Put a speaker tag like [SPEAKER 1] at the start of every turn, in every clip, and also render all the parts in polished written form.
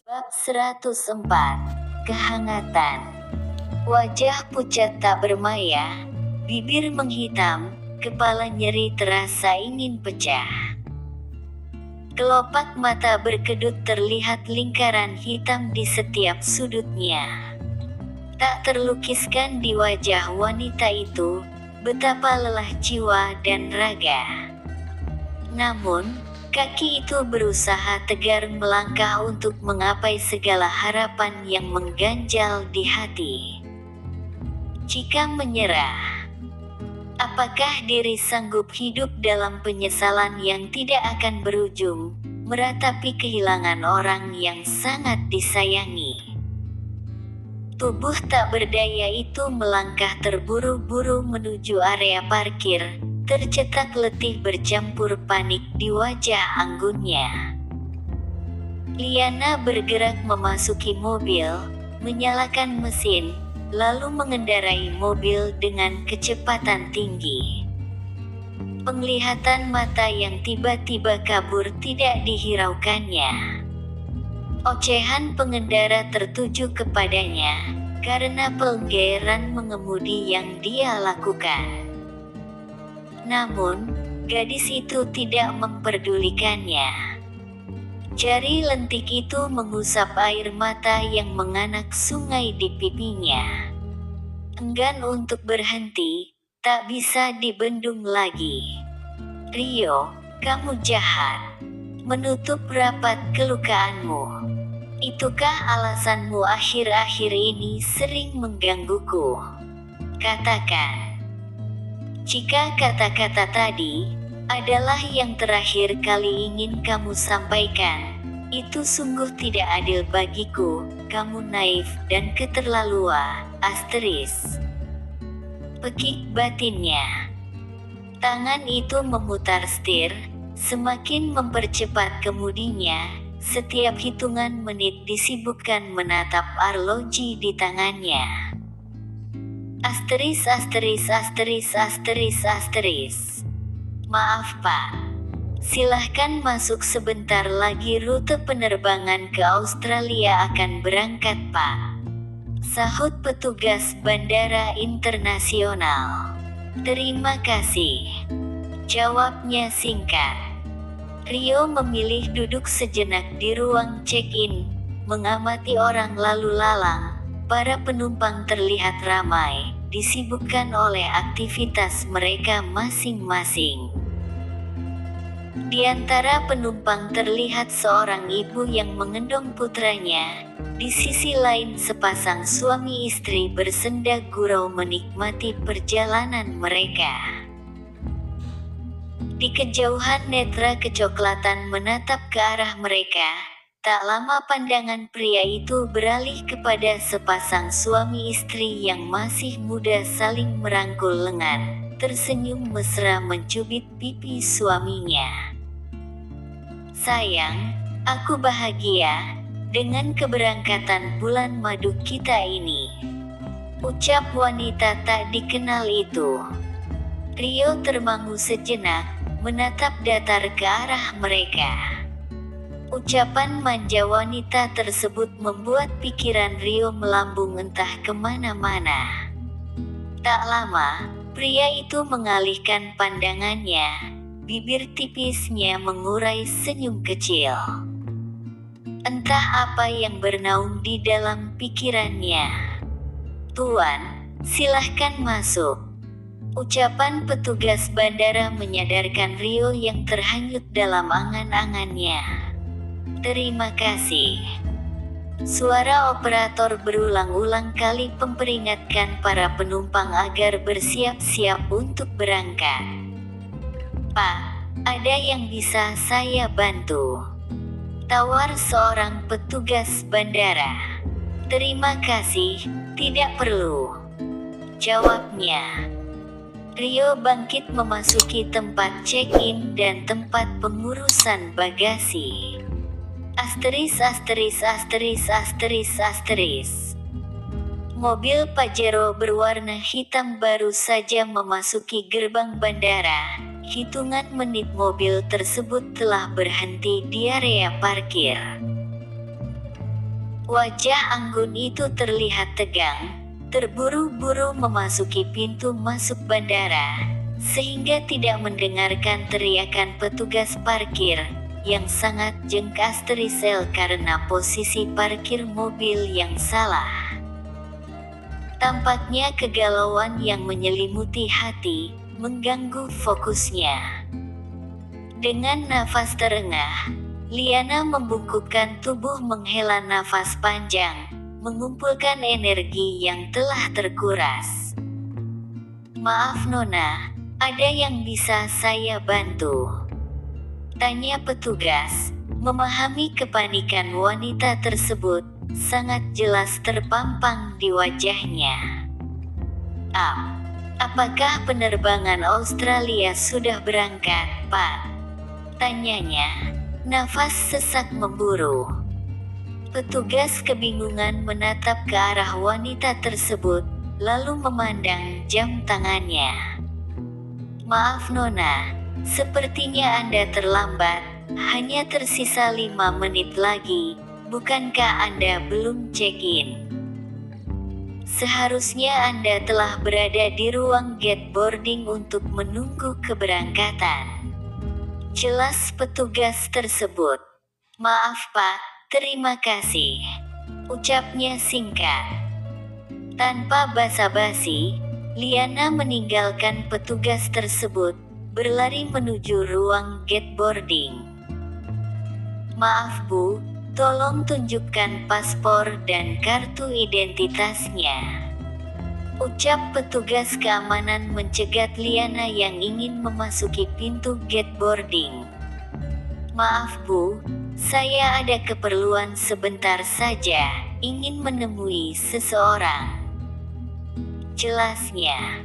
[SPEAKER 1] Bab 104. Kehangatan. Wajah pucat tak bermaya, bibir menghitam, kepala nyeri terasa ingin pecah. Kelopak mata berkedut terlihat lingkaran hitam di setiap sudutnya. Tak terlukiskan di wajah wanita itu betapa lelah jiwa dan raga. Namun, kaki itu berusaha tegar melangkah untuk menggapai segala harapan yang mengganjal di hati. Jika menyerah, apakah diri sanggup hidup dalam penyesalan yang tidak akan berujung, meratapi kehilangan orang yang sangat disayangi? Tubuh tak berdaya itu melangkah terburu-buru menuju area parkir, tercetak letih bercampur panik di wajah anggunnya. Liana bergerak memasuki mobil, menyalakan mesin, lalu mengendarai mobil dengan kecepatan tinggi. Penglihatan mata yang tiba-tiba kabur tidak dihiraukannya. Ocehan pengendara tertuju kepadanya, karena pelanggaran mengemudi yang dia lakukan. Namun, gadis itu tidak memperdulikannya. Jari lentik itu mengusap air mata yang menganak sungai di pipinya. Enggan untuk berhenti, tak bisa dibendung lagi. Rio, kamu jahat. Menutup rapat kelukaanmu. Itukah alasanmu akhir-akhir ini sering menggangguku? Katakan. Jika kata-kata tadi adalah yang terakhir kali ingin kamu sampaikan, itu sungguh tidak adil bagiku. Kamu naif dan keterlaluan, asteris. Pekik batinnya. Tangan itu memutar setir, semakin mempercepat kemudinya. Setiap hitungan menit disibukkan menatap arloji di tangannya. Asteris. Maaf Pak. Silahkan masuk sebentar lagi, rute penerbangan ke Australia akan berangkat Pak. Sahut petugas bandara internasional. Terima kasih. Jawabnya singkat. Rio memilih duduk sejenak di ruang check-in, mengamati orang lalu lalang. Para penumpang terlihat ramai, disibukkan oleh aktivitas mereka masing-masing. Di antara penumpang terlihat seorang ibu yang menggendong putranya. Di sisi lain sepasang suami istri bersenda gurau menikmati perjalanan mereka. Di kejauhan netra kecoklatan menatap ke arah mereka. Tak lama pandangan pria itu beralih kepada sepasang suami istri yang masih muda saling merangkul lengan, tersenyum mesra mencubit pipi suaminya. Sayang, aku bahagia dengan keberangkatan bulan madu kita ini. Ucap wanita tak dikenal itu. Rio termangu sejenak, menatap datar ke arah mereka. Ucapan manja wanita tersebut membuat pikiran Rio melambung entah kemana-mana. Tak lama, pria itu mengalihkan pandangannya. Bibir tipisnya mengurai senyum kecil. Entah apa yang bernaung di dalam pikirannya. Tuan, silahkan masuk. Ucapan petugas bandara menyadarkan Rio yang terhanyut dalam angan-angannya. Terima kasih. Suara operator berulang-ulang kali memperingatkan para penumpang agar bersiap-siap untuk berangkat. Pak, ada yang bisa saya bantu? Tawar seorang petugas bandara. Terima kasih, tidak perlu. Jawabnya. Rio bangkit memasuki tempat check-in dan tempat pengurusan bagasi. Asteris. Mobil Pajero berwarna hitam baru saja memasuki gerbang bandara, hitungan menit mobil tersebut telah berhenti di area parkir. Wajah anggun itu terlihat tegang, terburu-buru memasuki pintu masuk bandara, sehingga tidak mendengarkan teriakan petugas parkir yang sangat jengkas terisel karena posisi parkir mobil yang salah. Tampaknya kegalauan yang menyelimuti hati mengganggu fokusnya. Dengan nafas terengah, Liana membungkukkan tubuh, menghela nafas panjang, mengumpulkan energi yang telah terkuras. "Maaf Nona, ada yang bisa saya bantu?" tanya petugas, memahami kepanikan wanita tersebut sangat jelas terpampang di wajahnya. Apakah penerbangan Australia sudah berangkat, Pak?" tanyanya. Nafas sesak memburu. Petugas kebingungan menatap ke arah wanita tersebut, lalu memandang jam tangannya. "Maaf Nona, sepertinya Anda terlambat, hanya tersisa 5 menit lagi. Bukankah Anda belum check-in? Seharusnya Anda telah berada di ruang gate boarding untuk menunggu keberangkatan," jelas petugas tersebut. "Maaf Pak, terima kasih," ucapnya singkat. Tanpa basa-basi, Liana meninggalkan petugas tersebut, berlari menuju ruang gate boarding. "Maaf Bu, tolong tunjukkan paspor dan kartu identitasnya," ucap petugas keamanan mencegat Liana yang ingin memasuki pintu gate boarding. "Maaf Bu, saya ada keperluan sebentar saja, ingin menemui seseorang," jelasnya.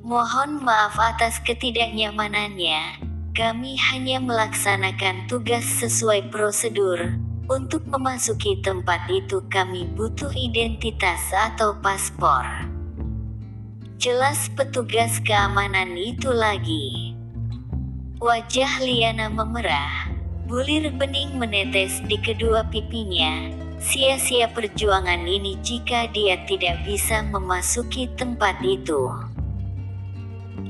[SPEAKER 1] "Mohon maaf atas ketidaknyamanannya, kami hanya melaksanakan tugas sesuai prosedur. Untuk memasuki tempat itu kami butuh identitas atau paspor," jelas petugas keamanan itu lagi. Wajah Liana memerah, bulir bening menetes di kedua pipinya. Sia-sia perjuangan ini jika dia tidak bisa memasuki tempat itu.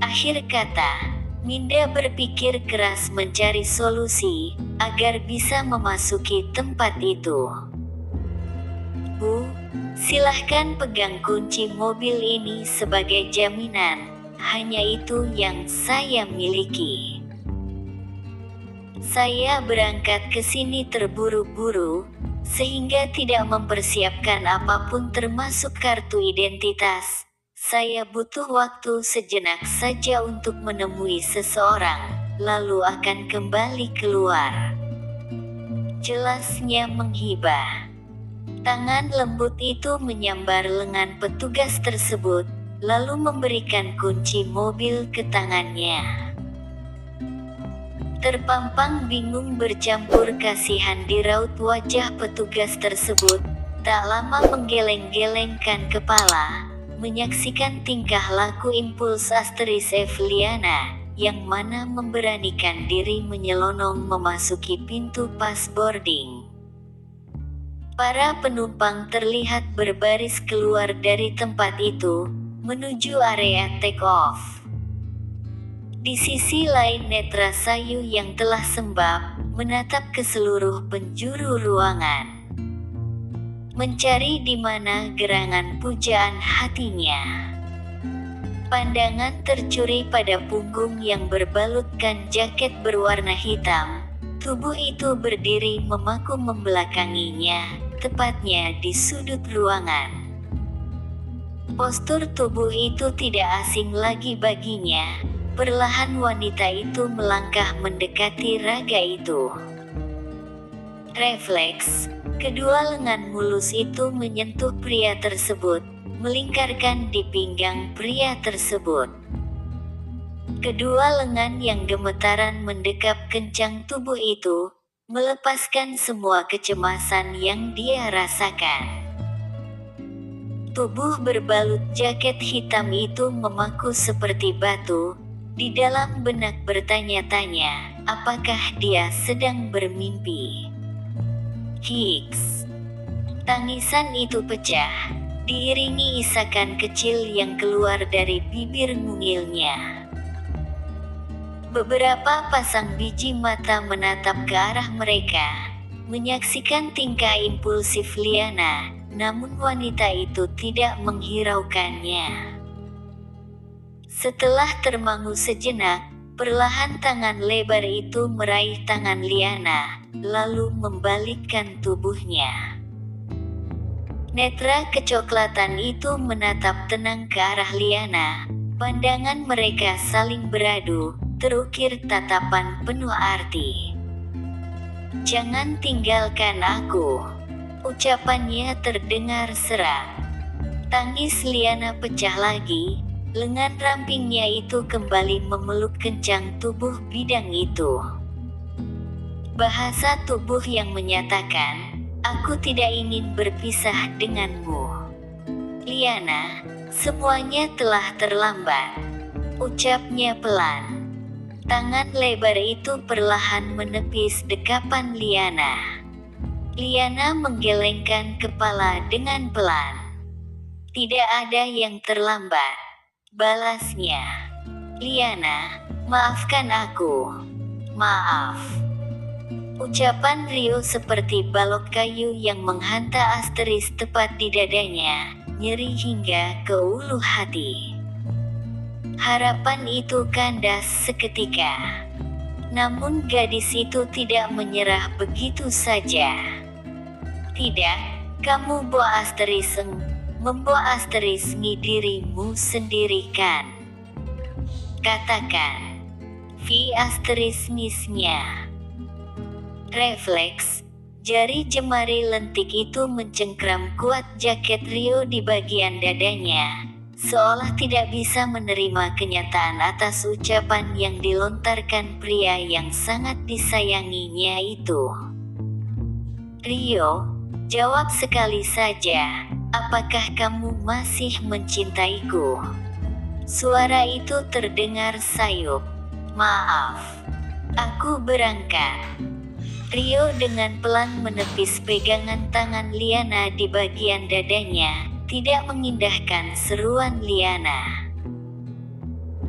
[SPEAKER 1] Akhir kata, Minda berpikir keras mencari solusi agar bisa memasuki tempat itu. "Bu, silahkan pegang kunci mobil ini sebagai jaminan, hanya itu yang saya miliki. Saya berangkat ke sini terburu-buru, sehingga tidak mempersiapkan apapun termasuk kartu identitas. Saya butuh waktu sejenak saja untuk menemui seseorang, lalu akan kembali keluar," jelasnya menghibah. Tangan lembut itu menyambar lengan petugas tersebut, lalu memberikan kunci mobil ke tangannya. Terpampang bingung bercampur kasihan di raut wajah petugas tersebut, tak lama menggeleng-gelengkan kepala, menyaksikan tingkah laku impuls asteris F Liana, yang mana memberanikan diri menyelonong memasuki pintu pas boarding. Para penumpang terlihat berbaris keluar dari tempat itu, menuju area take-off. Di sisi lain Netra Sayu yang telah sembab, menatap ke seluruh penjuru ruangan, mencari di mana gerangan pujaan hatinya. Pandangan tercuri pada punggung yang berbalutkan jaket berwarna hitam. Tubuh itu berdiri memaku membelakanginya, tepatnya di sudut ruangan. Postur tubuh itu tidak asing lagi baginya. Perlahan wanita itu melangkah mendekati raga itu. Refleks, kedua lengan mulus itu menyentuh pria tersebut, melingkarkan di pinggang pria tersebut. Kedua lengan yang gemetaran mendekap kencang tubuh itu, melepaskan semua kecemasan yang dia rasakan. Tubuh berbalut jaket hitam itu memaku seperti batu, Di dalam benak bertanya-tanya, apakah dia sedang bermimpi? Hiks. Tangisan itu pecah, diiringi isakan kecil yang keluar dari bibir mungilnya. Beberapa pasang biji mata menatap ke arah mereka, menyaksikan tingkah impulsif Liana, namun wanita itu tidak menghiraukannya. Setelah termangu sejenak, perlahan tangan lebar itu meraih tangan Liana, lalu membalikkan tubuhnya. Netra kecoklatan itu menatap tenang ke arah Liana. Pandangan mereka saling beradu, terukir tatapan penuh arti. "Jangan tinggalkan aku," ucapannya terdengar serak. Tangis Liana pecah lagi, lengan rampingnya itu kembali memeluk kencang tubuh bidang itu. Bahasa tubuh yang menyatakan, "Aku tidak ingin berpisah denganmu." "Liana, semuanya telah terlambat," ucapnya pelan. Tangan lebar itu perlahan menepis dekapan Liana. Liana menggelengkan kepala dengan pelan. "Tidak ada yang terlambat," balasnya. "Liana, maafkan aku." "Maaf." Ucapan Rio seperti balok kayu yang menghantam Asteris tepat di dadanya, nyeri hingga ke ulu hati. Harapan itu kandas seketika. Namun gadis itu tidak menyerah begitu saja. "Tidak, kamu Asteris, Asteris dirimu sendiri kan? Katakan." Asteris ngisnya. Refleks, jari jemari lentik itu mencengkram kuat jaket Rio di bagian dadanya, seolah tidak bisa menerima kenyataan atas ucapan yang dilontarkan pria yang sangat disayanginya itu. "Rio, jawab sekali saja, apakah kamu masih mencintaiku?" Suara itu terdengar sayup. "Maaf, aku berangkat." Rio dengan pelan menepis pegangan tangan Liana di bagian dadanya, tidak mengindahkan seruan Liana.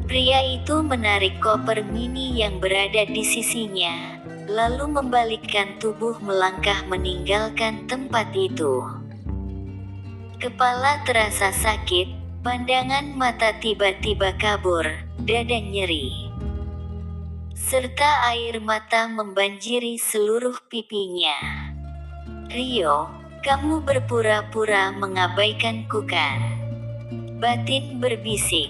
[SPEAKER 1] Pria itu menarik koper mini yang berada di sisinya, lalu membalikkan tubuh melangkah meninggalkan tempat itu. Kepala terasa sakit, pandangan mata tiba-tiba kabur, dada nyeri, serta air mata membanjiri seluruh pipinya. "Rio, kamu berpura-pura mengabaikanku kan?" Batin berbisik.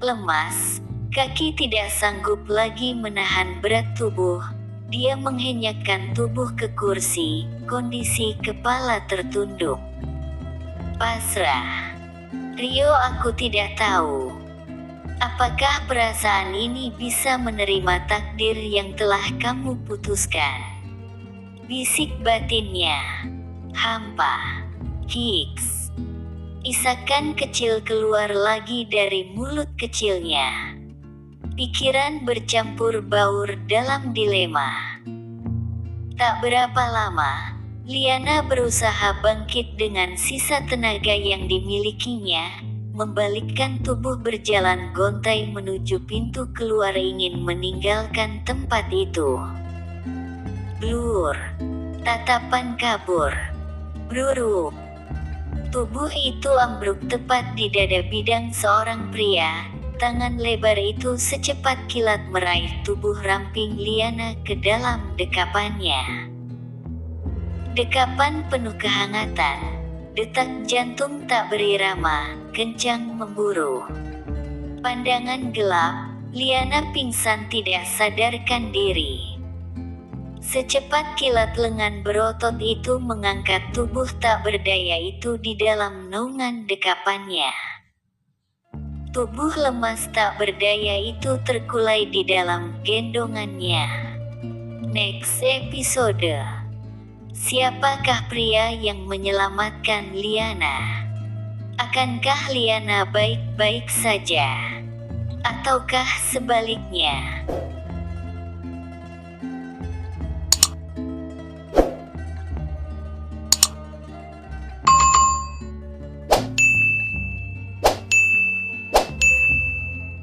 [SPEAKER 1] Lemas, kaki tidak sanggup lagi menahan berat tubuh. Dia menghenyakkan tubuh ke kursi, kondisi kepala tertunduk. Pasrah. "Rio, aku tidak tahu. Apakah perasaan ini bisa menerima takdir yang telah kamu putuskan?" Bisik batinnya. Hampa. Hiks. Isakan kecil keluar lagi dari mulut kecilnya. Pikiran bercampur baur dalam dilema. Tak berapa lama, Liana berusaha bangkit dengan sisa tenaga yang dimilikinya, membalikkan tubuh berjalan gontai menuju pintu keluar ingin meninggalkan tempat itu. Blur. Tatapan kabur. Bruruk. Tubuh itu ambruk tepat di dada bidang seorang pria. Tangan lebar itu secepat kilat meraih tubuh ramping Liana ke dalam dekapannya. Dekapan penuh kehangatan. Detak jantung tak berirama, kencang memburu. Pandangan gelap, Liana pingsan tidak sadarkan diri. Secepat kilat lengan berotot itu mengangkat tubuh tak berdaya itu di dalam naungan dekapannya. Tubuh lemas tak berdaya itu terkulai di dalam gendongannya. Next episode. Siapakah pria yang menyelamatkan Liana? Akankah Liana baik-baik saja? Ataukah sebaliknya?